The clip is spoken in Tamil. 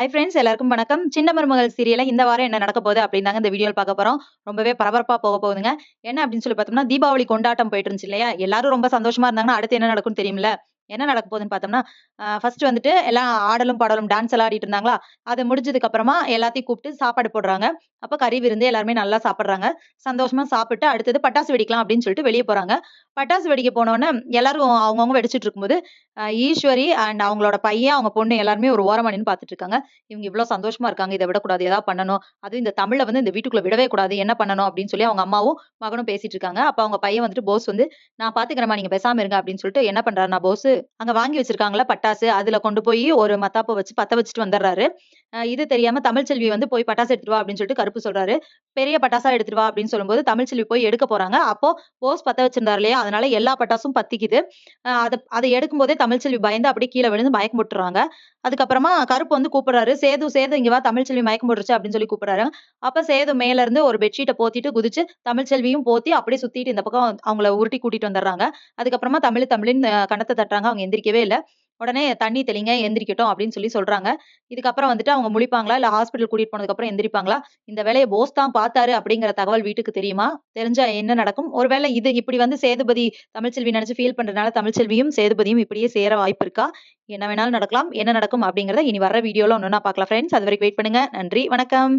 ஹாய் ஃப்ரெண்ட்ஸ் எல்லாருக்கும் வணக்கம். சின்ன மருமகள் சீரியல்ல இந்த வாரம் என்ன நடக்க போகுது அப்படின்னு தாங்க இந்த வீடியோல பார்க்க போறோம். ரொம்பவே பரபரப்பா போக போகுதுங்க. என்ன அப்படின்னு சொல்லி பார்த்தோம்னா, தீபாவளி கொண்டாட்டம் போயிட்டு இருந்துச்சு இல்லையா? எல்லாரும் ரொம்ப சந்தோஷமா இருந்தாங்கன்னா, அடுத்து என்ன நடக்கும்னு தெரியும்ல? என்ன நடக்க போகுதுன்னு பார்த்தோம்னா, ஃபர்ஸ்ட் வந்துட்டு எல்லாம் ஆடலும், பாடலும் டான்ஸ் எல்லாம் ஆடிட்டு இருந்தாங்களா? அது முடிஞ்சதுக்கு அப்புறமா எல்லாத்தையும் கூப்பிட்டு சாப்பாடு போடுறாங்க. அப்ப கறி விருந்து எல்லாருமே நல்லா சாப்பிடுறாங்க. சந்தோஷமா சாப்பிட்டு அடுத்தது பட்டாசு வெடிக்கலாம் அப்படின்னு சொல்லிட்டு வெளிய போறாங்க. பட்டாசு வெடிக்க போனோனே எல்லாரும் அவங்கவங்க வெடிச்சிட்டு இருக்கும்போது, ஈஸ்வரி அண்ட் அவங்களோட பையன், அவங்க பொண்ணு எல்லாருமே ஒரு ஓரமா நின்னு பார்த்துட்டு இருக்காங்க. இவங்க இவ்ளோ சந்தோஷமா இருக்காங்க. இத விடக்கூடாது. ஏதாவது பண்ணணும். அதுவும் இந்த தமிழ வந்து இந்த வீட்டுக்குள்ள விடவே கூடாது. என்ன பண்ணணும் அப்படின்னு சொல்லி அவங்க அம்மாவும், மகனும் பேசிட்டு இருக்காங்க. அப்ப அவங்க பையன் வந்துட்டு போஸ் வந்து, "நான் பார்த்துக்கிறேன்ம்மா. நீங்க பேசாம இருங்க" அப்படின்னு சொல்லிட்டு என்ன பண்றாருன்னா போஸு, அங்க வாங்கி வச்சிருக்காங்கல்ல பட்டாசு, அதுல கொண்டு போய் ஒரு மத்தாப்ப வச்சு பத்த வச்சுட்டு வந்துர்றாரு. இது தெரியாம தமிழ்ச்செல்வி வந்து போய் பட்டாசு எடுத்துட்டு வா அப்படின்னு சொல்லிட்டு கருப்பு சொல்றாரு. பெரிய பட்டாசா எடுத்துட்டு வா அப்படின்னு சொல்லும்போது தமிழ்ச்செல்வி போய் எடுக்க போறாங்க. அப்போ போஸ் பத்த வச்சிருந்தாரு இல்லையா? அதனால எல்லா பட்டாசும் பத்திக்குது. அத அத எடுக்கும்போதே தமிழ்ச்செல்வி பயந்து அப்படியே கீழ விழுந்து மயக்கம் போட்டுர்றாங்க. அதுக்கப்புறமா கருப்பு வந்து கூப்பிடுறாரு. "சேது, சேது இங்க வா தமிழ்ச்செல்வி மயக்கம் போட்டுருச்சு" அப்படின்னு சொல்லி கூப்பிடுறாரு. அப்ப சேது மேல இருந்து ஒரு பெட்ஷீட்ட போத்திட்டு குதிச்சு, தமிழ்ச்செல்வியும் போத்தி அப்படியே சுத்திட்டு இந்த பக்கம் அவங்கள உருட்டி கூட்டிட்டு வந்துர்றாங்க. அதுக்கப்புறமா தமிழ்ன்னு கன்னத்த தட்டுறாங்க. அவங்க எந்திரிக்கவே இல்ல. உடனே "தண்ணி தெளிங்க, எந்திரிக்கட்டும்" அப்படின்னு சொல்லி சொல்றாங்க. இதுக்கப்புறம் வந்துட்டு அவங்க முழிப்பாங்களா? இல்ல ஹாஸ்பிட்டல் கூட்டிட்டு போனதுக்கப்புறம் எந்திரிப்பாங்களா? இந்த வேலைய போஸ் தான் பார்த்தாரு அப்படிங்கிற தகவல் வீட்டுக்கு தெரியுமா? தெரிஞ்சா என்ன நடக்கும்? ஒருவேளை இது இப்படி வந்து சேதுபதி தமிழ்ச்செல்வி நெனச்சு ஃபீல் பண்றதுனால தமிழ்ச்செல்வியும், சேதுபதியும் இப்படியே சேர வாய்ப்பு இருக்கா? என்ன வேணாலும் நடக்கலாம். என்ன நடக்கும் அப்படிங்கிறத இனி வர்ற வீடியோல ஒண்ணொண்ணா பார்க்கலாம் ஃபிரெண்ட்ஸ். அதுவரைக்கும் வெயிட் பண்ணுங்க. நன்றி, வணக்கம்.